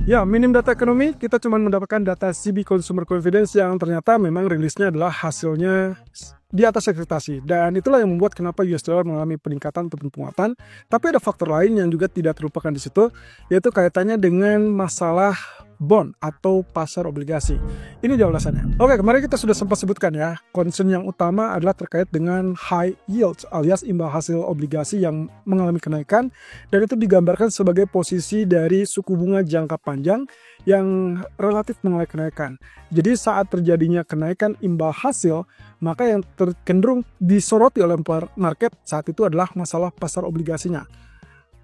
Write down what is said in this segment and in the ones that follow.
Ya, minim data ekonomi, kita cuma mendapatkan data CB Consumer Confidence yang ternyata memang rilisnya adalah hasilnya di atas ekspektasi. Dan itulah yang membuat kenapa US dollar mengalami peningkatan ataupun penguatan. Tapi ada faktor lain yang juga tidak terlupakan di situ, yaitu kaitannya dengan masalah bond atau pasar obligasi. Ini dia alasannya. Oke, kemarin kita sudah sempat sebutkan ya, concern yang utama adalah terkait dengan high yields alias imbal hasil obligasi yang mengalami kenaikan, dan itu digambarkan sebagai posisi dari suku bunga jangka panjang yang relatif mengalami kenaikan. Jadi saat terjadinya kenaikan imbal hasil, maka yang cenderung disoroti oleh market saat itu adalah masalah pasar obligasinya.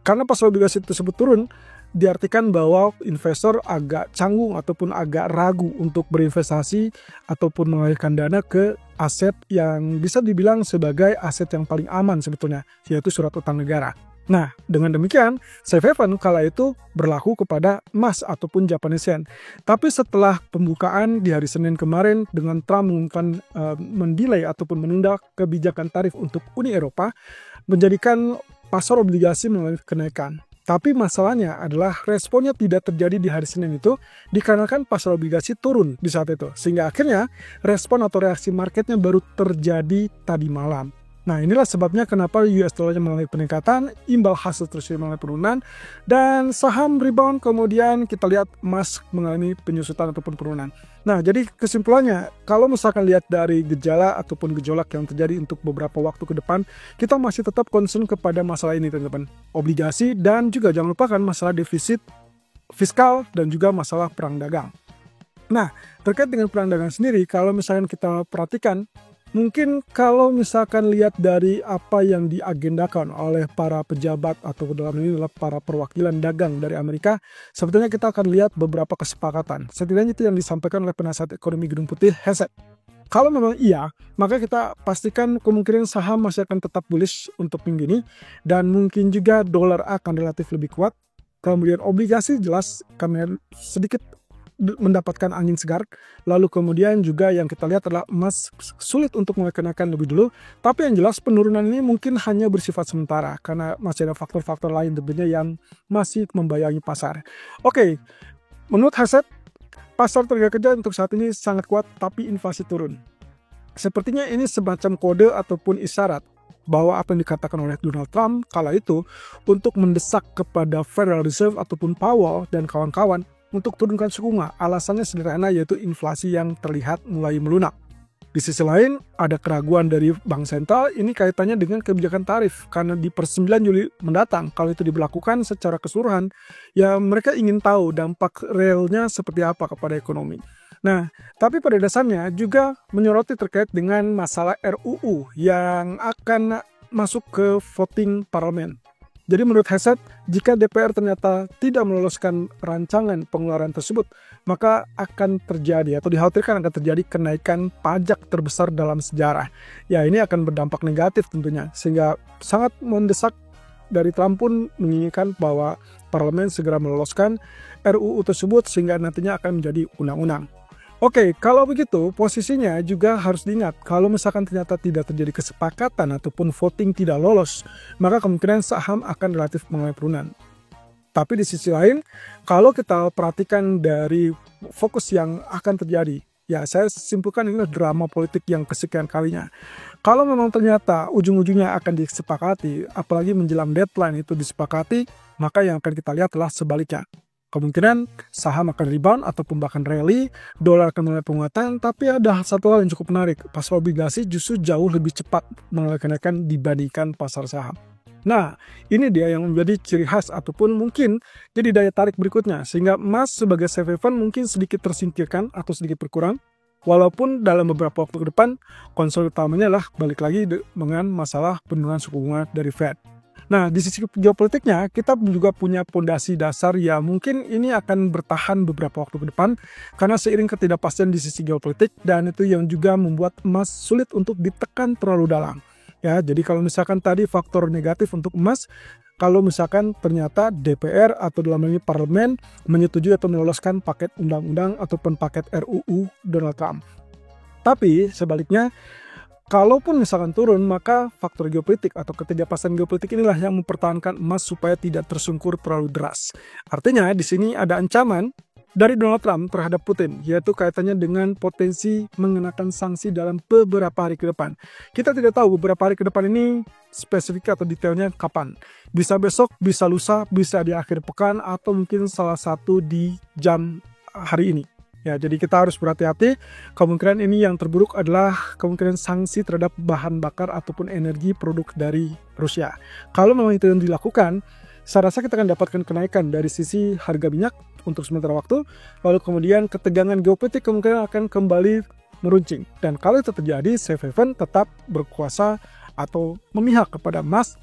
Karena pasar obligasi tersebut turun, diartikan bahwa investor agak canggung ataupun agak ragu untuk berinvestasi ataupun mengalirkan dana ke aset yang bisa dibilang sebagai aset yang paling aman sebetulnya, yaitu surat utang negara. Nah, dengan demikian, safe haven kala itu berlaku kepada emas ataupun Japanese yen. Tapi setelah pembukaan di hari Senin kemarin dengan Trump mengumumkan mendelay ataupun menunda kebijakan tarif untuk Uni Eropa, menjadikan pasar obligasi mengalami kenaikan. Tapi masalahnya adalah responnya tidak terjadi di hari Senin itu dikarenakan pasar obligasi turun di saat itu. Sehingga akhirnya respon atau reaksi marketnya baru terjadi tadi malam. Nah, inilah sebabnya kenapa US dollar mengalami peningkatan, imbal hasil terus mengalami penurunan, dan saham rebound, kemudian kita lihat emas mengalami penyusutan ataupun penurunan. Nah, jadi kesimpulannya, kalau misalkan lihat dari gejala ataupun gejolak yang terjadi untuk beberapa waktu ke depan, kita masih tetap concern kepada masalah ini, teman-teman. Obligasi dan juga jangan lupakan masalah defisit fiskal dan juga masalah perang dagang. Nah, terkait dengan perang dagang sendiri, kalau misalkan kita perhatikan, mungkin kalau misalkan lihat dari apa yang diagendakan oleh para pejabat atau dalam ini adalah para perwakilan dagang dari Amerika, sebetulnya kita akan lihat beberapa kesepakatan. Setidaknya itu yang disampaikan oleh penasihat ekonomi Gedung Putih, Hesed. Kalau memang iya, maka kita pastikan kemungkinan saham masih akan tetap bullish untuk minggu ini, dan mungkin juga dolar akan relatif lebih kuat. Kemudian obligasi jelas kami sedikit mendapatkan angin segar. Lalu kemudian juga yang kita lihat adalah emas sulit untuk mengenakan lebih dulu, tapi yang jelas penurunan ini mungkin hanya bersifat sementara karena masih ada faktor-faktor lain tentunya yang masih membayangi pasar. Oke, menurut Hesed, pasar tenaga kerja untuk saat ini sangat kuat tapi inflasi turun. Sepertinya ini semacam kode ataupun isyarat bahwa apa yang dikatakan oleh Donald Trump kala itu untuk mendesak kepada Federal Reserve ataupun Powell dan kawan-kawan untuk turunkan suku bunga. Alasannya sederhana, yaitu inflasi yang terlihat mulai melunak. Di sisi lain, ada keraguan dari Bank Sentral, ini kaitannya dengan kebijakan tarif. Karena di per 9 Juli mendatang, kalau itu diberlakukan secara keseluruhan, ya mereka ingin tahu dampak realnya seperti apa kepada ekonomi. Nah, tapi pada dasarnya juga menyoroti terkait dengan masalah RUU yang akan masuk ke voting parlemen. Jadi menurut Hesed, jika DPR ternyata tidak meloloskan rancangan pengeluaran tersebut, maka akan terjadi atau dikhawatirkan akan terjadi kenaikan pajak terbesar dalam sejarah. Ya, ini akan berdampak negatif tentunya, sehingga sangat mendesak dari Trump pun menginginkan bahwa parlemen segera meloloskan RUU tersebut sehingga nantinya akan menjadi undang-undang. Oke, kalau begitu posisinya juga harus diingat kalau misalkan ternyata tidak terjadi kesepakatan ataupun voting tidak lolos, maka kemungkinan saham akan relatif mengalami penurunan. Tapi di sisi lain, kalau kita perhatikan dari fokus yang akan terjadi, ya saya simpulkan ini drama politik yang kesekian kalinya. Kalau memang ternyata ujung-ujungnya akan disepakati, apalagi menjelang deadline itu disepakati, maka yang akan kita lihat adalah sebaliknya. Kemungkinan saham akan rebound ataupun bahkan rally, dolar akan mulai penguatan, tapi ada satu hal yang cukup menarik, pasar obligasi justru jauh lebih cepat mengalami kenaikan dibandingkan pasar saham. Nah, ini dia yang menjadi ciri khas ataupun mungkin jadi daya tarik berikutnya, sehingga emas sebagai safe haven mungkin sedikit tersingkirkan atau sedikit berkurang, walaupun dalam beberapa waktu ke depan, concern utamanya adalah balik lagi dengan masalah penurunan suku bunga dari Fed. Nah, di sisi geopolitiknya, kita juga punya pondasi dasar ya mungkin ini akan bertahan beberapa waktu ke depan karena seiring ketidakpastian di sisi geopolitik, dan itu yang juga membuat emas sulit untuk ditekan terlalu dalam. Ya, jadi kalau misalkan tadi faktor negatif untuk emas, kalau misalkan ternyata DPR atau dalam hal ini parlemen menyetujui atau meloloskan paket undang-undang ataupun paket RUU Donald Trump. Tapi sebaliknya, kalaupun misalkan turun, maka faktor geopolitik atau ketidakpastian geopolitik inilah yang mempertahankan emas supaya tidak tersungkur terlalu deras. Artinya di sini ada ancaman dari Donald Trump terhadap Putin, yaitu kaitannya dengan potensi mengenakan sanksi dalam beberapa hari ke depan. Kita tidak tahu beberapa hari ke depan ini spesifik atau detailnya kapan. Bisa besok, bisa lusa, bisa di akhir pekan, atau mungkin salah satu di jam hari ini. Ya, jadi kita harus berhati-hati. Kemungkinan ini yang terburuk adalah kemungkinan sanksi terhadap bahan bakar ataupun energi produk dari Rusia. Kalau memang itu yang dilakukan, saya rasa kita akan dapatkan kenaikan dari sisi harga minyak untuk sementara waktu. Lalu kemudian ketegangan geopolitik kemungkinan akan kembali meruncing. Dan kalau itu terjadi, safe haven tetap berkuasa atau memihak kepada emas,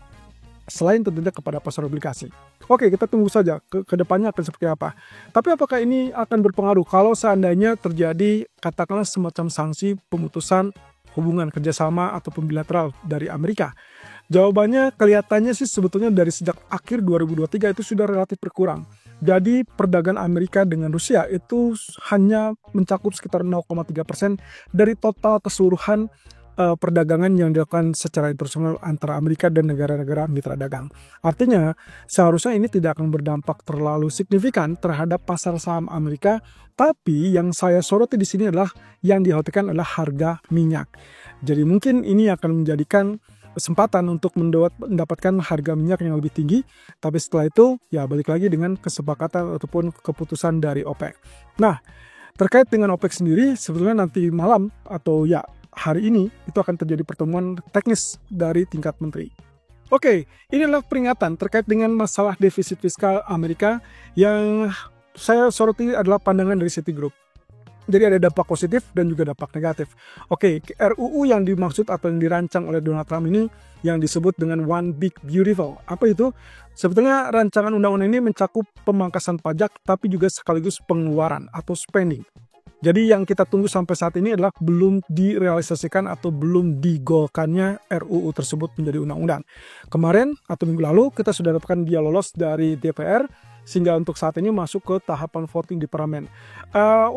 selain tentunya kepada pasar obligasi. Oke, kita tunggu saja ke depannya akan seperti apa. Tapi apakah ini akan berpengaruh kalau seandainya terjadi katakanlah semacam sanksi pemutusan hubungan kerjasama ataupun bilateral dari Amerika? Jawabannya kelihatannya sih sebetulnya dari sejak akhir 2023 itu sudah relatif berkurang. Jadi perdagangan Amerika dengan Rusia itu hanya mencakup sekitar 0,3% dari total keseluruhan perdagangan yang dilakukan secara internasional antara Amerika dan negara-negara mitra dagang. Artinya, seharusnya ini tidak akan berdampak terlalu signifikan terhadap pasar saham Amerika, tapi yang saya soroti di sini adalah yang dikhawatirkan adalah harga minyak. Jadi mungkin ini akan menjadikan kesempatan untuk mendapatkan harga minyak yang lebih tinggi, tapi setelah itu ya balik lagi dengan kesepakatan ataupun keputusan dari OPEC. Nah, terkait dengan OPEC sendiri, sebetulnya nanti malam atau ya hari ini itu akan terjadi pertemuan teknis dari tingkat menteri. Oke, inilah peringatan terkait dengan masalah defisit fiskal Amerika yang saya soroti adalah pandangan dari Citigroup. Jadi ada dampak positif dan juga dampak negatif. Oke, RUU yang dimaksud atau yang dirancang oleh Donald Trump ini yang disebut dengan One Big Beautiful. Apa itu? Sebetulnya rancangan undang-undang ini mencakup pemangkasan pajak tapi juga sekaligus pengeluaran atau spending. Jadi yang kita tunggu sampai saat ini adalah belum direalisasikan atau belum digolkannya RUU tersebut menjadi undang-undang. Kemarin atau minggu lalu kita sudah dapatkan dia lolos dari DPR sehingga untuk saat ini masuk ke tahapan voting di parlemen.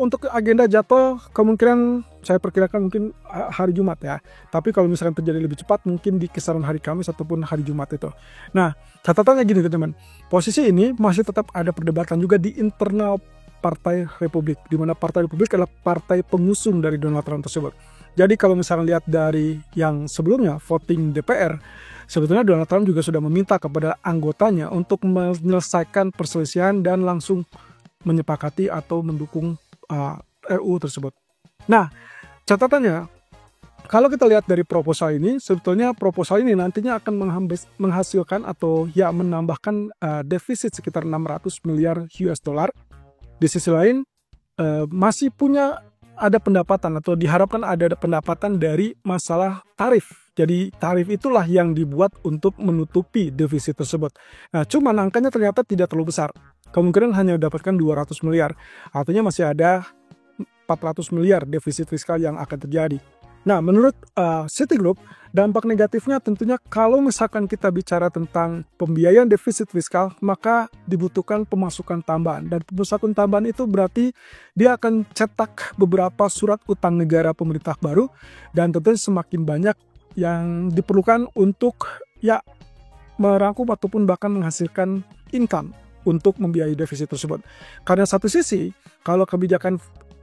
Untuk agenda jatuh kemungkinan saya perkirakan mungkin hari Jumat ya. Tapi kalau misalkan terjadi lebih cepat mungkin di kisaran hari Kamis ataupun hari Jumat itu. Nah, catatannya gini teman-teman. Posisi ini masih tetap ada perdebatan juga di internal Partai Republik, di mana Partai Republik adalah partai pengusung dari Donald Trump tersebut. Jadi kalau misalnya lihat dari yang sebelumnya voting DPR, sebetulnya Donald Trump juga sudah meminta kepada anggotanya untuk menyelesaikan perselisihan dan langsung menyepakati atau mendukung RUU tersebut. Nah, catatannya, kalau kita lihat dari proposal ini, sebetulnya proposal ini nantinya akan menghasilkan atau ya menambahkan defisit sekitar 600 miliar US dollar. Di sisi lain, masih ada pendapatan atau diharapkan ada pendapatan dari masalah tarif. Jadi tarif itulah yang dibuat untuk menutupi defisit tersebut. Nah, cuman angkanya ternyata tidak terlalu besar. Kemungkinan hanya mendapatkan 200 miliar. Artinya masih ada 400 miliar defisit fiskal yang akan terjadi. Nah, menurut Citigroup, dampak negatifnya tentunya kalau misalkan kita bicara tentang pembiayaan defisit fiskal, maka dibutuhkan pemasukan tambahan. Dan pemasukan tambahan itu berarti dia akan cetak beberapa surat utang negara pemerintah baru, dan tentunya semakin banyak yang diperlukan untuk ya merangkum ataupun bahkan menghasilkan income untuk membiayai defisit tersebut. Karena satu sisi, kalau kebijakan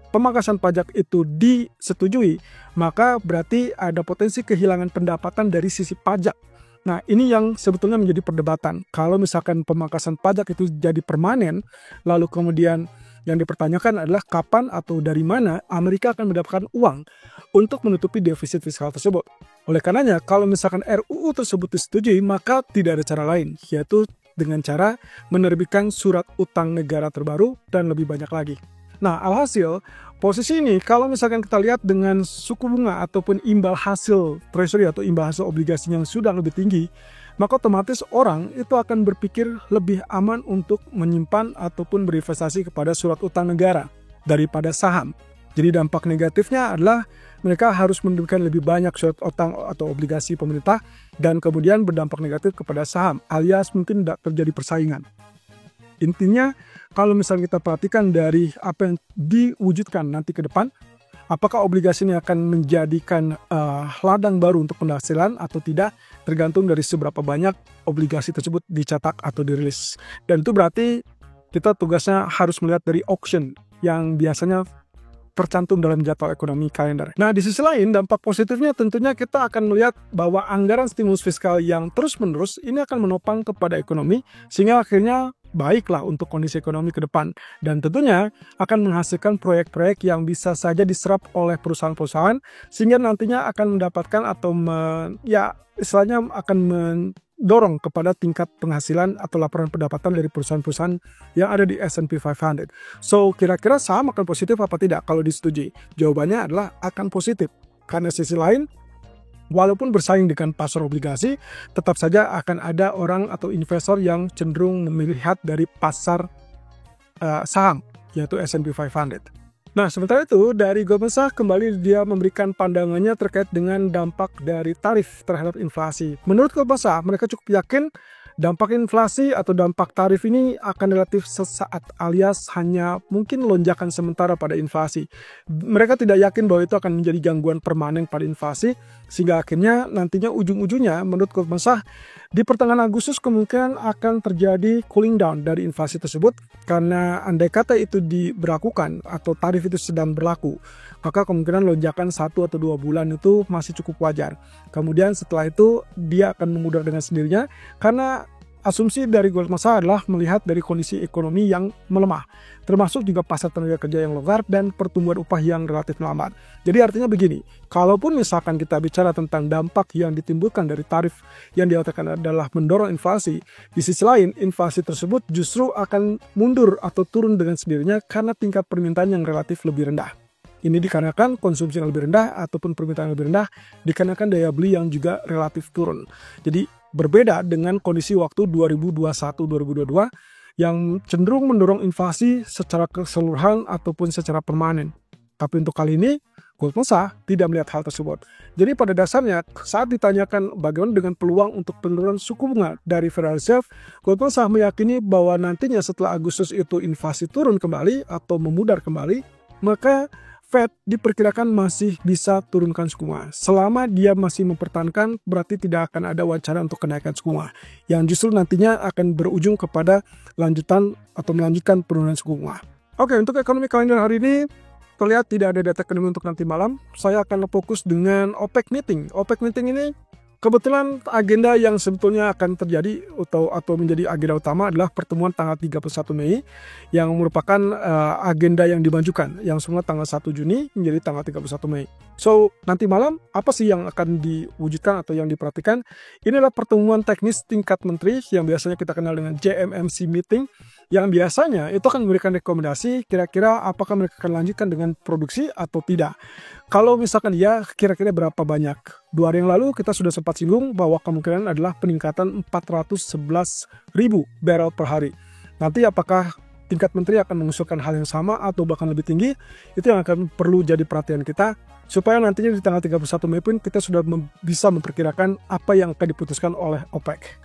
pemangkasan pajak itu disetujui, maka berarti ada potensi kehilangan pendapatan dari sisi pajak. Nah, ini yang sebetulnya menjadi perdebatan. Kalau misalkan pemangkasan pajak itu jadi permanen, lalu kemudian yang dipertanyakan adalah kapan atau dari mana Amerika akan mendapatkan uang untuk menutupi defisit fiskal tersebut. Oleh karenanya, kalau misalkan RUU tersebut disetujui, maka tidak ada cara lain, yaitu dengan cara menerbitkan surat utang negara terbaru dan lebih banyak lagi. Nah, alhasil, posisi ini kalau misalkan kita lihat dengan suku bunga ataupun imbal hasil treasury atau imbal hasil obligasi yang sudah lebih tinggi, maka otomatis orang itu akan berpikir lebih aman untuk menyimpan ataupun berinvestasi kepada surat utang negara daripada saham. Jadi dampak negatifnya adalah mereka harus menerbitkan lebih banyak surat utang atau obligasi pemerintah dan kemudian berdampak negatif kepada saham, alias mungkin tidak terjadi persaingan. Intinya, kalau misalnya kita perhatikan dari apa yang diwujudkan nanti ke depan, Apakah obligasi ini akan menjadikan ladang baru untuk penghasilan atau tidak, tergantung dari seberapa banyak obligasi tersebut dicetak atau dirilis. Dan itu berarti kita tugasnya harus melihat dari auction yang biasanya tercantum dalam jadwal ekonomi kalender. Nah, di sisi lain, dampak positifnya tentunya kita akan melihat bahwa anggaran stimulus fiskal yang terus-menerus ini akan menopang kepada ekonomi, sehingga akhirnya baiklah untuk kondisi ekonomi ke depan. Dan tentunya akan menghasilkan proyek-proyek yang bisa saja diserap oleh perusahaan-perusahaan, sehingga nantinya akan mendapatkan atau istilahnya akan mendorong kepada tingkat penghasilan atau laporan pendapatan dari perusahaan-perusahaan yang ada di S&P 500. So, kira-kira saham akan positif apa tidak kalau disetujui? Jawabannya adalah akan positif. Karena sisi lain, walaupun bersaing dengan pasar obligasi, tetap saja akan ada orang atau investor yang cenderung melihat dari pasar saham, yaitu S&P 500. Nah, sementara itu dari Goldman Sachs kembali dia memberikan pandangannya terkait dengan dampak dari tarif terhadap inflasi. Menurut Goldman Sachs, mereka cukup yakin dampak inflasi atau dampak tarif ini akan relatif sesaat, alias hanya mungkin lonjakan sementara pada inflasi. Mereka tidak yakin bahwa itu akan menjadi gangguan permanen pada inflasi, sehingga akhirnya nantinya ujung-ujungnya menurut Goldman Sachs di pertengahan Agustus kemungkinan akan terjadi cooling down dari inflasi tersebut, karena andai kata itu diberlakukan atau tarif itu sedang berlaku, maka kemungkinan lonjakan 1 atau 2 bulan itu masih cukup wajar. Kemudian setelah itu dia akan memudar dengan sendirinya, karena asumsi dari Goldman Sachs adalah melihat dari kondisi ekonomi yang melemah, termasuk juga pasar tenaga kerja yang longgar dan pertumbuhan upah yang relatif melambat. Jadi artinya begini, kalaupun misalkan kita bicara tentang dampak yang ditimbulkan dari tarif yang dikatakan adalah mendorong inflasi, di sisi lain inflasi tersebut justru akan mundur atau turun dengan sendirinya karena tingkat permintaan yang relatif lebih rendah. Ini dikarenakan konsumsi yang lebih rendah ataupun permintaan yang lebih rendah, dikarenakan daya beli yang juga relatif turun. Jadi berbeda dengan kondisi waktu 2021-2022 yang cenderung mendorong inflasi secara keseluruhan ataupun secara permanen. Tapi untuk kali ini, Goldman Sachs tidak melihat hal tersebut. Jadi pada dasarnya saat ditanyakan bagaimana dengan peluang untuk penurunan suku bunga dari Federal Reserve, Goldman Sachs meyakini bahwa nantinya setelah Agustus itu inflasi turun kembali atau memudar kembali, maka Fed diperkirakan masih bisa turunkan suku bunga. Selama dia masih mempertahankan, berarti tidak akan ada wacana untuk kenaikan suku bunga, yang justru nantinya akan berujung kepada lanjutan atau melanjutkan penurunan suku bunga. Oke, untuk ekonomi kalender hari ini, terlihat tidak ada data ekonomi untuk nanti malam. Saya akan fokus dengan OPEC meeting. OPEC meeting ini kebetulan agenda yang sebetulnya akan terjadi atau menjadi agenda utama adalah pertemuan tanggal 31 Mei yang merupakan agenda yang dimajukan yang semula tanggal 1 Juni menjadi tanggal 31 Mei. So, nanti malam apa sih yang akan diwujudkan atau yang diperhatikan? Ini adalah pertemuan teknis tingkat menteri yang biasanya kita kenal dengan JMMC meeting, yang biasanya itu akan memberikan rekomendasi kira-kira apakah mereka akan lanjutkan dengan produksi atau tidak. Kalau misalkan ya, kira-kira berapa banyak? 2 hari yang lalu kita sudah sempat singgung bahwa kemungkinan adalah peningkatan 411.000 barrel per hari. Nanti apakah tingkat menteri akan mengusulkan hal yang sama atau bahkan lebih tinggi? Itu yang akan perlu jadi perhatian kita, supaya nantinya di tanggal 31 Mei pun kita sudah bisa memperkirakan apa yang akan diputuskan oleh OPEC.